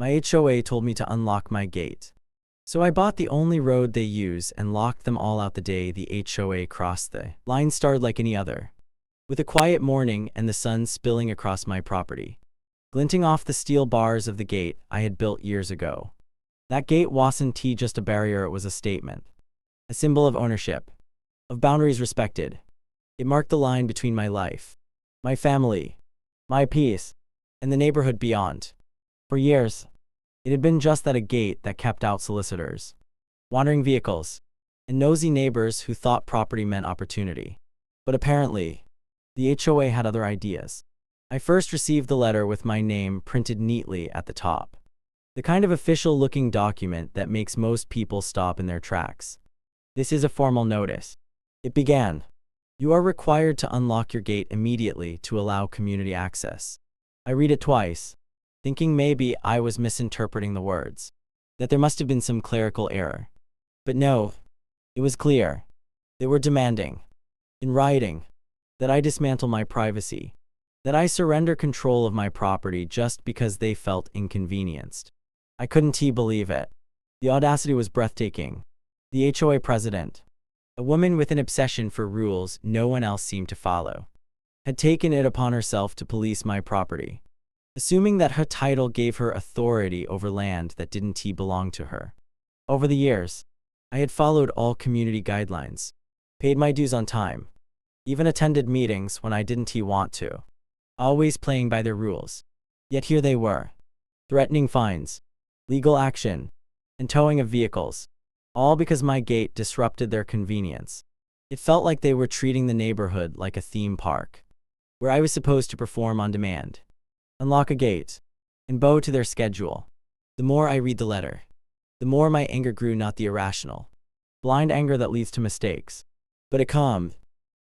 My HOA told me to unlock my gate. So I bought the only road they use and locked them all out the day the HOA crossed the line starred like any other. With a quiet morning and the sun spilling across my property, glinting off the steel bars of the gate I had built years ago. That gate wasn't just a barrier, it was a statement. A symbol of ownership, of boundaries respected. It marked the line between my life, my family, my peace, and the neighborhood beyond. For years, it had been just that, a gate that kept out solicitors, wandering vehicles, and nosy neighbors who thought property meant opportunity. But apparently, the HOA had other ideas. I first received the letter with my name printed neatly at the top. The kind of official-looking document that makes most people stop in their tracks. This is a formal notice. It began, "You are required to unlock your gate immediately to allow community access." I read it twice, thinking maybe I was misinterpreting the words, that there must have been some clerical error. But no, it was clear. They were demanding, in writing, that I dismantle my privacy, that I surrender control of my property just because they felt inconvenienced. I couldn't believe it. The audacity was breathtaking. The HOA president, a woman with an obsession for rules no one else seemed to follow, had taken it upon herself to police my property, assuming that her title gave her authority over land that didn't belong to her. Over the years, I had followed all community guidelines, paid my dues on time, even attended meetings when I didn't want to, always playing by their rules. Yet here they were, threatening fines, legal action, and towing of vehicles, all because my gate disrupted their convenience. It felt like they were treating the neighborhood like a theme park, where I was supposed to perform on demand, unlock a gate, and bow to their schedule. The more I read the letter, the more my anger grew, not the irrational, blind anger that leads to mistakes, but a calm,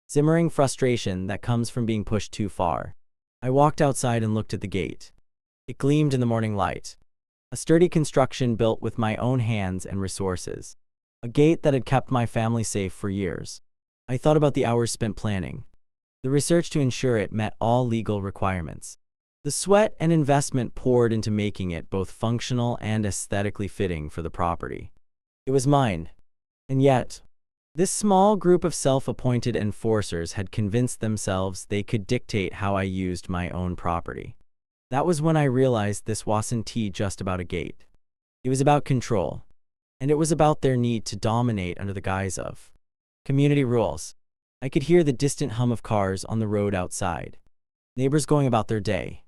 simmering frustration that comes from being pushed too far. I walked outside and looked at the gate. It gleamed in the morning light. A sturdy construction built with my own hands and resources. A gate that had kept my family safe for years. I thought about the hours spent planning, the research to ensure it met all legal requirements, the sweat and investment poured into making it both functional and aesthetically fitting for the property. It was mine. And yet, this small group of self-appointed enforcers had convinced themselves they could dictate how I used my own property. That was when I realized this wasn't just about a gate. It was about control, and it was about their need to dominate under the guise of community rules. I could hear the distant hum of cars on the road outside, neighbors going about their day,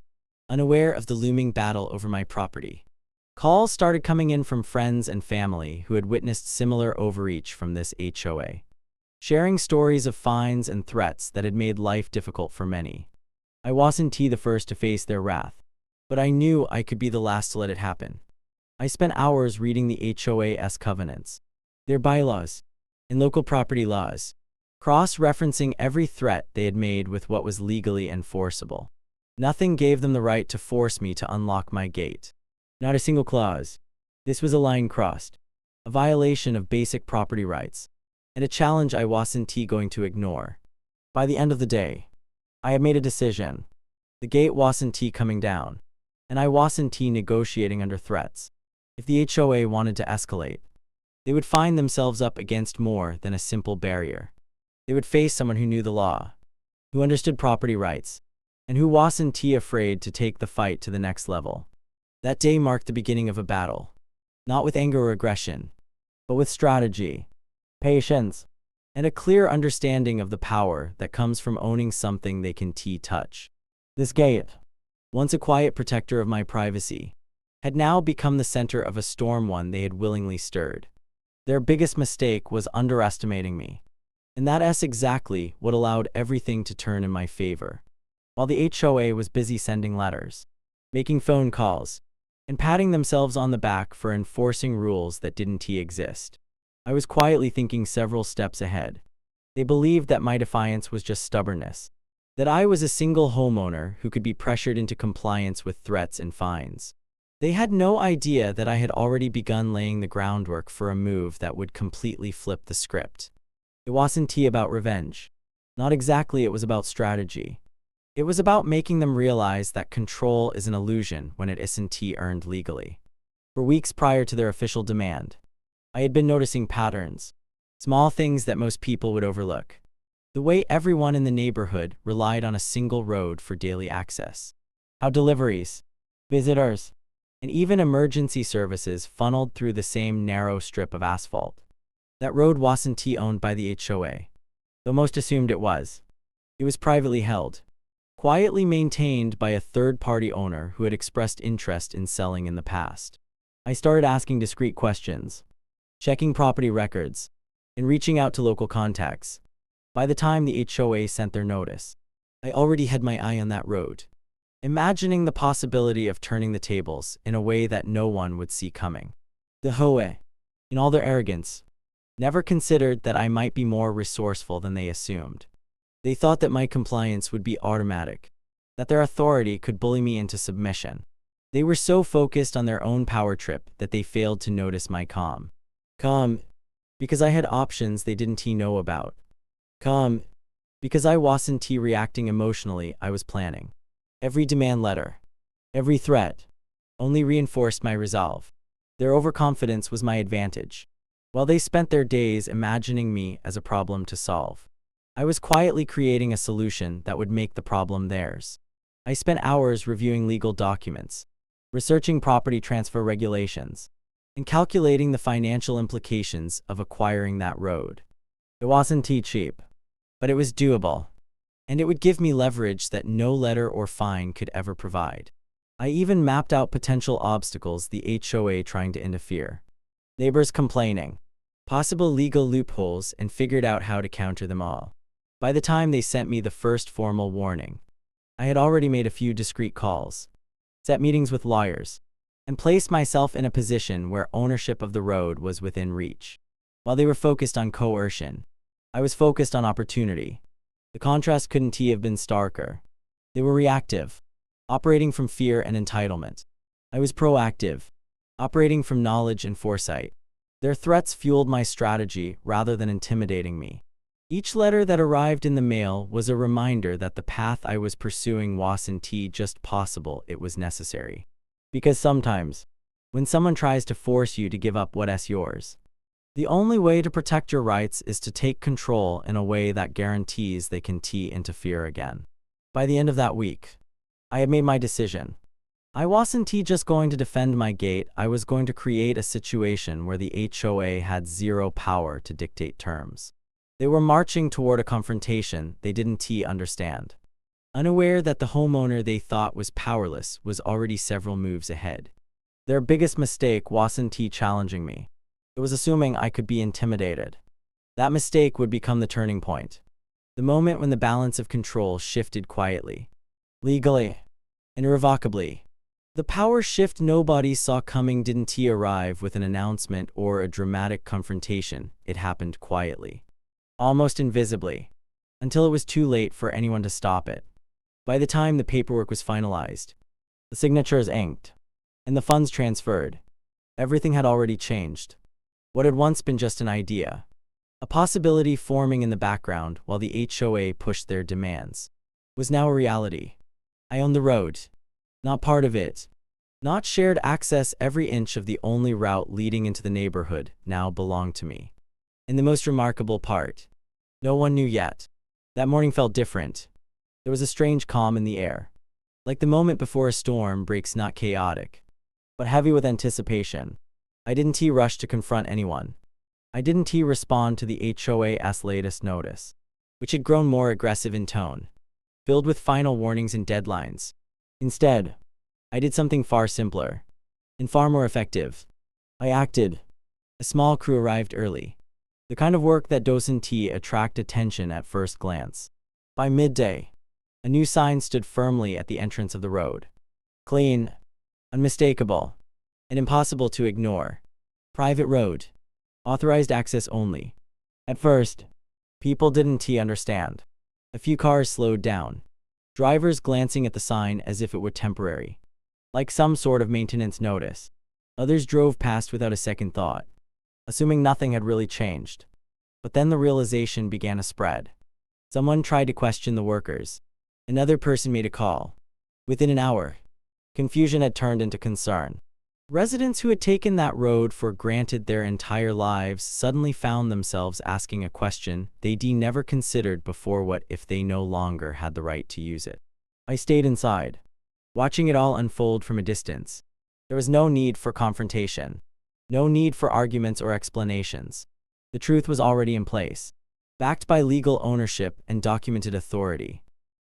unaware of the looming battle over my property. Calls started coming in from friends and family who had witnessed similar overreach from this HOA, sharing stories of fines and threats that had made life difficult for many. I wasn't the first to face their wrath, but I knew I could be the last to let it happen. I spent hours reading the HOA's covenants, their bylaws, and local property laws, cross-referencing every threat they had made with what was legally enforceable. Nothing gave them the right to force me to unlock my gate. Not a single clause. This was a line crossed, a violation of basic property rights, and a challenge I wasn't going to ignore. By the end of the day, I had made a decision. The gate wasn't coming down, and I wasn't negotiating under threats. If the HOA wanted to escalate, they would find themselves up against more than a simple barrier. They would face someone who knew the law, who understood property rights, and who wasn't afraid to take the fight to the next level. That day marked the beginning of a battle, not with anger or aggression, but with strategy, patience, and a clear understanding of the power that comes from owning something they can touch. This gate, once a quiet protector of my privacy, had now become the center of a storm, one they had willingly stirred. Their biggest mistake was underestimating me, and that's exactly what allowed everything to turn in my favor. While the HOA was busy sending letters, making phone calls, and patting themselves on the back for enforcing rules that didn't exist, I was quietly thinking several steps ahead. They believed that my defiance was just stubbornness, that I was a single homeowner who could be pressured into compliance with threats and fines. They had no idea that I had already begun laying the groundwork for a move that would completely flip the script. It wasn't about revenge. Not exactly, it was about strategy. It was about making them realize that control is an illusion when it isn't earned legally. For weeks prior to their official demand, I had been noticing patterns, small things that most people would overlook. The way everyone in the neighborhood relied on a single road for daily access. How deliveries, visitors, and even emergency services funneled through the same narrow strip of asphalt. That road wasn't owned by the HOA, though most assumed it was. It was privately held, quietly maintained by a third-party owner who had expressed interest in selling in the past. I started asking discreet questions, checking property records, and reaching out to local contacts. By the time the HOA sent their notice, I already had my eye on that road, imagining the possibility of turning the tables in a way that no one would see coming. The HOA, in all their arrogance, never considered that I might be more resourceful than they assumed. They thought that my compliance would be automatic, that their authority could bully me into submission. They were so focused on their own power trip that they failed to notice my calm. Calm, because I had options they didn't know about. Calm, because I wasn't reacting emotionally. I was planning. Every demand letter, every threat, only reinforced my resolve. Their overconfidence was my advantage. While they spent their days imagining me as a problem to solve, I was quietly creating a solution that would make the problem theirs. I spent hours reviewing legal documents, researching property transfer regulations, and calculating the financial implications of acquiring that road. It wasn't cheap, but it was doable, and it would give me leverage that no letter or fine could ever provide. I even mapped out potential obstacles, the HOA trying to interfere, neighbors complaining, possible legal loopholes, and figured out how to counter them all. By the time they sent me the first formal warning, I had already made a few discreet calls, set meetings with lawyers, and placed myself in a position where ownership of the road was within reach. While they were focused on coercion, I was focused on opportunity. The contrast couldn't have been starker. They were reactive, operating from fear and entitlement. I was proactive, operating from knowledge and foresight. Their threats fueled my strategy rather than intimidating me. Each letter that arrived in the mail was a reminder that the path I was pursuing wasn't just possible, it was necessary. Because sometimes, when someone tries to force you to give up what's yours, the only way to protect your rights is to take control in a way that guarantees they can interfere again. By the end of that week, I had made my decision. I wasn't just going to defend my gate, I was going to create a situation where the HOA had zero power to dictate terms. They were marching toward a confrontation they didn't understand, unaware that the homeowner they thought was powerless was already several moves ahead. Their biggest mistake wasn't challenging me. It was assuming I could be intimidated. That mistake would become the turning point. The moment when the balance of control shifted quietly, legally, and irrevocably. The power shift nobody saw coming didn't arrive with an announcement or a dramatic confrontation. It happened quietly, almost invisibly, until it was too late for anyone to stop it. By the time the paperwork was finalized, the signatures inked, and the funds transferred, everything had already changed. What had once been just an idea, a possibility forming in the background while the HOA pushed their demands, was now a reality. I owned the road, not part of it, not shared access. Every inch of the only route leading into the neighborhood now belonged to me. And the most remarkable part, no one knew yet. That morning felt different. There was a strange calm in the air, like the moment before a storm breaks, not chaotic, but heavy with anticipation. I didn't rush to confront anyone. I didn't respond to the HOA's latest notice, which had grown more aggressive in tone, filled with final warnings and deadlines. Instead, I did something far simpler and far more effective. I acted. A small crew arrived early, the kind of work that doesn't attract attention at first glance. By midday, a new sign stood firmly at the entrance of the road. Clean, unmistakable, and impossible to ignore. Private road. Authorized access only. At first, people didn't understand. A few cars slowed down, drivers glancing at the sign as if it were temporary, like some sort of maintenance notice. Others drove past without a second thought, assuming nothing had really changed. But then the realization began to spread. Someone tried to question the workers, Another person made a call. Within an hour, confusion had turned into concern. Residents who had taken that road for granted their entire lives suddenly found themselves asking a question they'd never considered before: what if they no longer had the right to use it? I stayed inside, watching it all unfold from a distance. There was no need for confrontation, no need for arguments or explanations. The truth was already in place, backed by legal ownership and documented authority.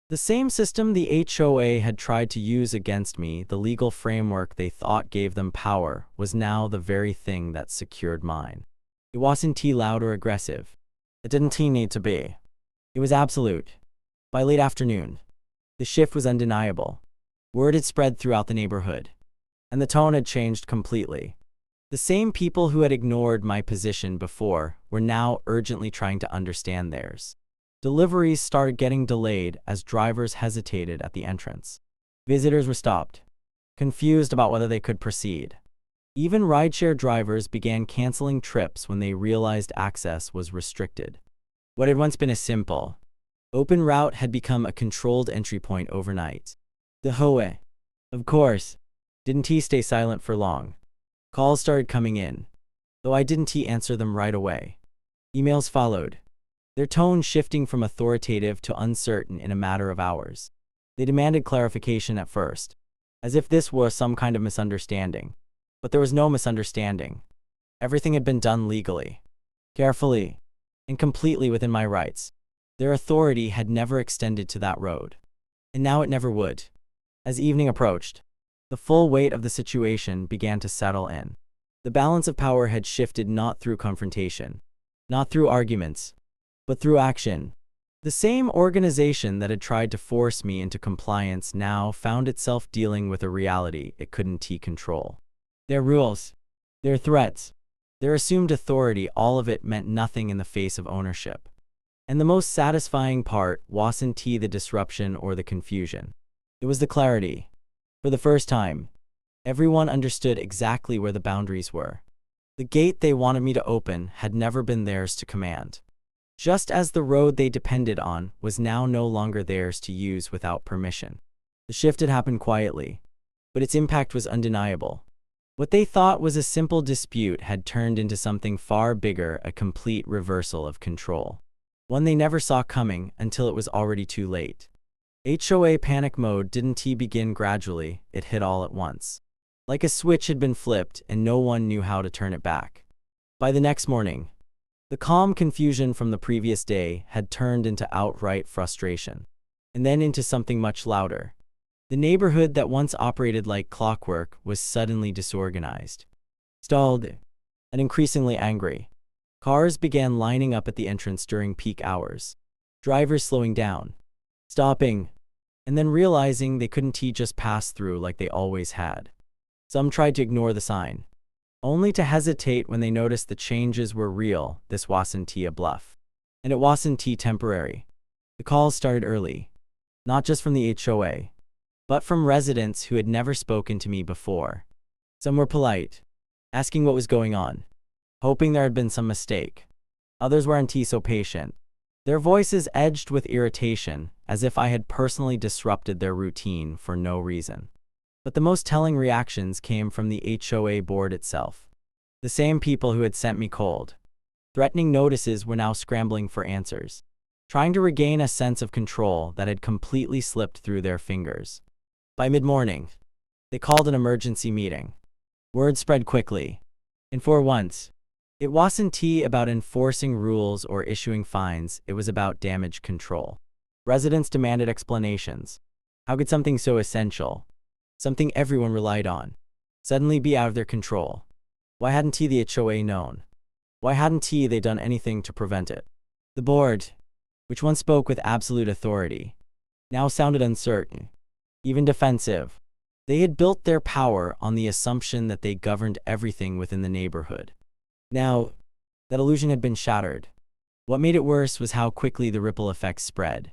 The same system the HOA had tried to use against me, the legal framework they thought gave them power, was now the very thing that secured mine. It wasn't loud or aggressive. It didn't need to be. It was absolute. By late afternoon, the shift was undeniable. Word had spread throughout the neighborhood, and the tone had changed completely. The same people who had ignored my position before were now urgently trying to understand theirs. Deliveries started getting delayed as drivers hesitated at the entrance. Visitors were stopped, confused about whether they could proceed. Even rideshare drivers began canceling trips when they realized access was restricted. What had once been a simple, open route had become a controlled entry point overnight. The HOA, of course, didn't stay silent for long. Calls started coming in, though I didn't answer them right away. Emails followed, their tone shifting from authoritative to uncertain in a matter of hours. They demanded clarification at first, as if this was some kind of misunderstanding. But there was no misunderstanding. Everything had been done legally, carefully, and completely within my rights. Their authority had never extended to that road, and now it never would. As evening approached, the full weight of the situation began to settle in. The balance of power had shifted not through confrontation, not through arguments, but through action. The same organization that had tried to force me into compliance now found itself dealing with a reality it couldn't control. Their rules, their threats, their assumed authority, all of it meant nothing in the face of ownership. And the most satisfying part wasn't the disruption or the confusion. It was the clarity. For the first time, everyone understood exactly where the boundaries were. The gate they wanted me to open had never been theirs to command, just as the road they depended on was now no longer theirs to use without permission. The shift had happened quietly, but its impact was undeniable. What they thought was a simple dispute had turned into something far bigger, a complete reversal of control. One they never saw coming until it was already too late. HOA panic mode didn't begin gradually, it hit all at once. Like a switch had been flipped and no one knew how to turn it back. By the next morning, the calm confusion from the previous day had turned into outright frustration, and then into something much louder. The neighborhood that once operated like clockwork was suddenly disorganized, stalled, and increasingly angry. Cars began lining up at the entrance during peak hours, drivers slowing down, stopping, and then realizing they couldn't just pass through like they always had. Some tried to ignore the sign, only to hesitate when they noticed the changes were real. This wasn't a bluff, and it wasn't temporary. The calls started early, not just from the HOA, but from residents who had never spoken to me before. Some were polite, asking what was going on, hoping there had been some mistake. Others weren't so patient, their voices edged with irritation, as if I had personally disrupted their routine for no reason. But the most telling reactions came from the HOA board itself. The same people who had sent me cold, threatening notices were now scrambling for answers, trying to regain a sense of control that had completely slipped through their fingers. By mid-morning, they called an emergency meeting. Word spread quickly, and for once, it wasn't about enforcing rules or issuing fines, it was about damage control. Residents demanded explanations. How could something so essential, something everyone relied on, suddenly be out of their control? Why hadn't the HOA known? Why hadn't they done anything to prevent it? The board, which once spoke with absolute authority, now sounded uncertain, even defensive. They had built their power on the assumption that they governed everything within the neighborhood. Now, that illusion had been shattered. What made it worse was how quickly the ripple effects spread.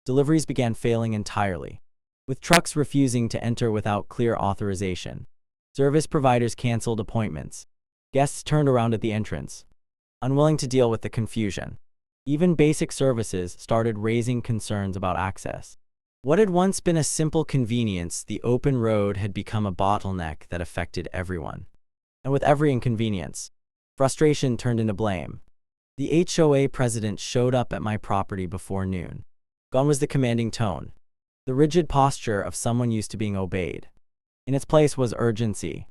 Deliveries began failing entirely, with trucks refusing to enter without clear authorization. Service providers canceled appointments. Guests turned around at the entrance, unwilling to deal with the confusion. Even basic services started raising concerns about access. What had once been a simple convenience, the open road, had become a bottleneck that affected everyone. And with every inconvenience, frustration turned into blame. The HOA president showed up at my property before noon. Gone was the commanding tone, the rigid posture of someone used to being obeyed. In its place was urgency,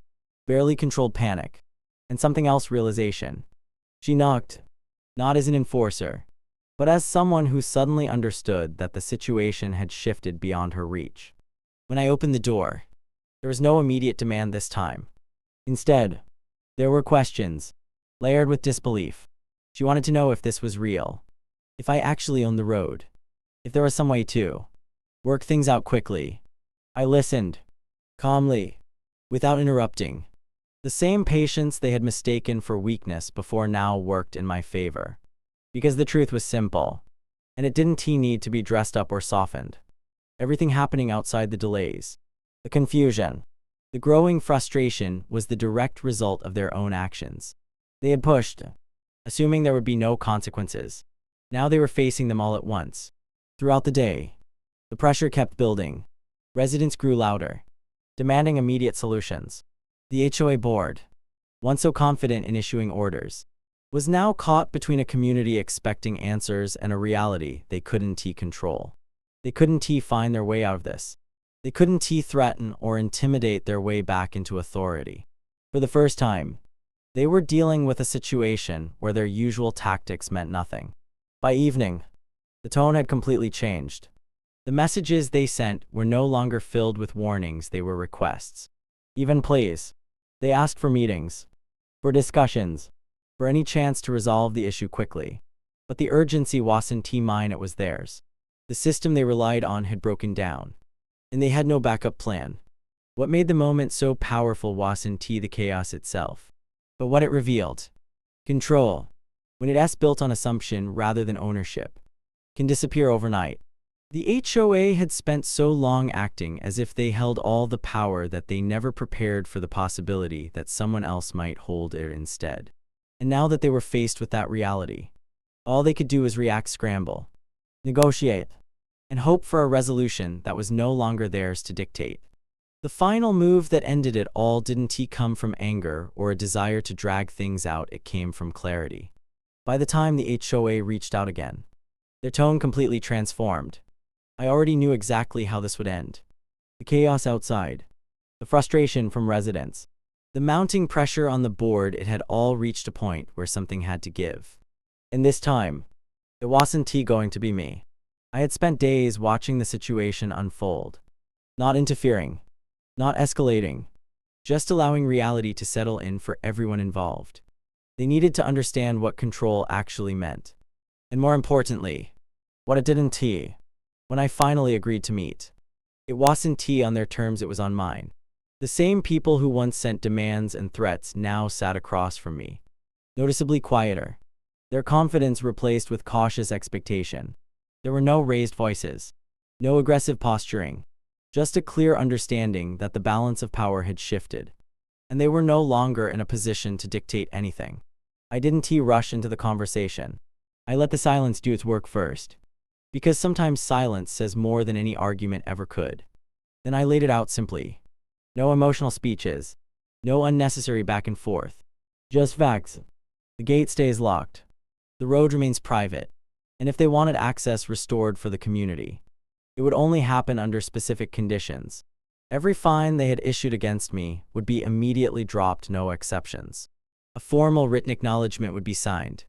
barely controlled panic, and something else, realization. She knocked, not as an enforcer, but as someone who suddenly understood that the situation had shifted beyond her reach. When I opened the door, there was no immediate demand this time. Instead, there were questions, layered with disbelief. She wanted to know if this was real, if I actually owned the road, if there was some way to work things out quickly. I listened, calmly, without interrupting. The same patience they had mistaken for weakness before now worked in my favor. Because the truth was simple, and it didn't need to be dressed up or softened. Everything happening outside the delays, the confusion, the growing frustration was the direct result of their own actions. They had pushed, assuming there would be no consequences. Now they were facing them all at once. Throughout the day, the pressure kept building. Residents grew louder, demanding immediate solutions. The HOA board, once so confident in issuing orders, was now caught between a community expecting answers and a reality they couldn't control. They couldn't find their way out of this. They couldn't threaten or intimidate their way back into authority. For the first time, they were dealing with a situation where their usual tactics meant nothing. By evening, the tone had completely changed. The messages they sent were no longer filled with warnings, they were requests. Even pleas. They asked for meetings, for discussions, for any chance to resolve the issue quickly. But the urgency wasn't mine, it was theirs. The system they relied on had broken down, and they had no backup plan. What made the moment so powerful wasn't the chaos itself, but what it revealed. Control, when it's built on assumption rather than ownership, can disappear overnight. The HOA had spent so long acting as if they held all the power that they never prepared for the possibility that someone else might hold it instead. And now that they were faced with that reality, all they could do was react, scramble, negotiate, and hope for a resolution that was no longer theirs to dictate. The final move that ended it all didn't come from anger or a desire to drag things out, it came from clarity. By the time the HOA reached out again, their tone completely transformed. I already knew exactly how this would end. The chaos outside, the frustration from residents, the mounting pressure on the board, it had all reached a point where something had to give. And this time, it wasn't going to be me. I had spent days watching the situation unfold, not interfering, not escalating, just allowing reality to settle in for everyone involved. They needed to understand what control actually meant, and more importantly, what it didn't. When I finally agreed to meet, it wasn't on their terms, it was on mine. The same people who once sent demands and threats now sat across from me, noticeably quieter, their confidence replaced with cautious expectation. There were no raised voices, no aggressive posturing, just a clear understanding that the balance of power had shifted, and they were no longer in a position to dictate anything. I didn't rush into the conversation. I let the silence do its work first, because sometimes silence says more than any argument ever could. Then I laid it out simply. No emotional speeches, no unnecessary back and forth, just facts. The gate stays locked. The road remains private, and if they wanted access restored for the community, it would only happen under specific conditions. Every fine they had issued against me would be immediately dropped, no exceptions. A formal written acknowledgement would be signed,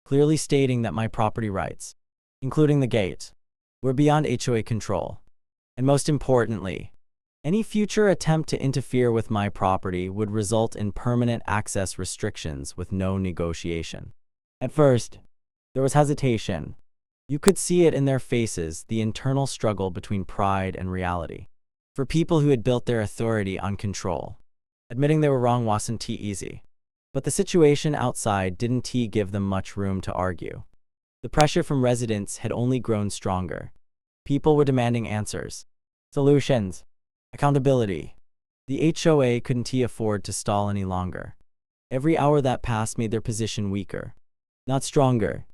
clearly stating that my property rights, including the gate, were beyond HOA control. And most importantly, any future attempt to interfere with my property would result in permanent access restrictions with no negotiation. At first, there was hesitation. You could see it in their faces, the internal struggle between pride and reality. For people who had built their authority on control, admitting they were wrong wasn't easy. But the situation outside didn't give them much room to argue. The pressure from residents had only grown stronger. People were demanding answers, solutions, accountability. The HOA couldn't afford to stall any longer. Every hour that passed made their position weaker, not stronger.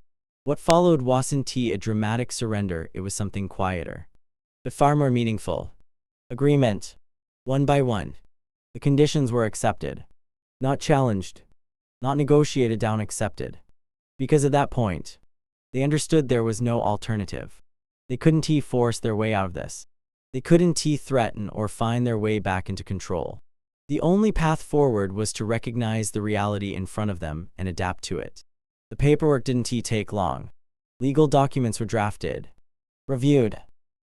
What followed wasn't a dramatic surrender, it was something quieter. but far more meaningful. Agreement. One by one, the conditions were accepted. Not challenged. Not negotiated down, accepted. Because at that point, they understood there was no alternative. They couldn't force their way out of this. They couldn't threaten or find their way back into control. The only path forward was to recognize the reality in front of them and adapt to it. The paperwork didn't take long. Legal documents were drafted, reviewed,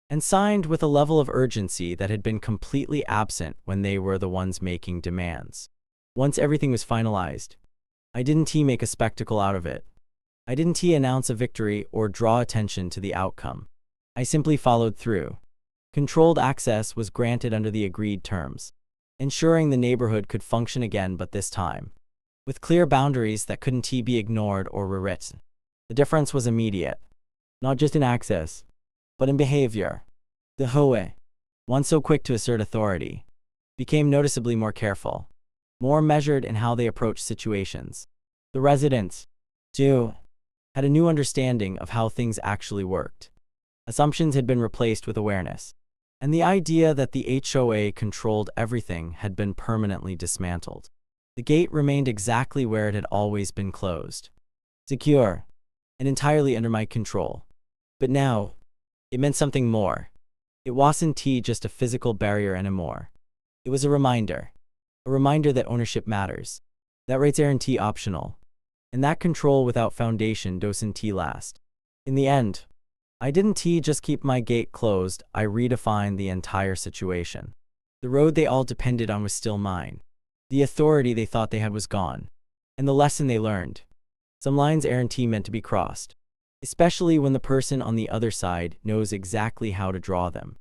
and signed with a level of urgency that had been completely absent when they were the ones making demands. Once everything was finalized, I didn't make a spectacle out of it. I didn't announce a victory or draw attention to the outcome. I simply followed through. Controlled access was granted under the agreed terms, ensuring the neighborhood could function again, but this time with clear boundaries that couldn't be ignored or rewritten. The difference was immediate, not just in access, but in behavior. The HOA, once so quick to assert authority, became noticeably more careful, more measured in how they approached situations. The residents, too, had a new understanding of how things actually worked. Assumptions had been replaced with awareness, and the idea that the HOA controlled everything had been permanently dismantled. The gate remained exactly where it had always been, closed, secure, and entirely under my control. But now, it meant something more. It wasn't just a physical barrier anymore. It was a reminder that ownership matters, that rights aren't optional, and that control without foundation doesn't last. In the end, I didn't just keep my gate closed, I redefined the entire situation. The road they all depended on was still mine. The authority they thought they had was gone. And the lesson they learned: some lines aren't meant to be crossed, especially when the person on the other side knows exactly how to draw them.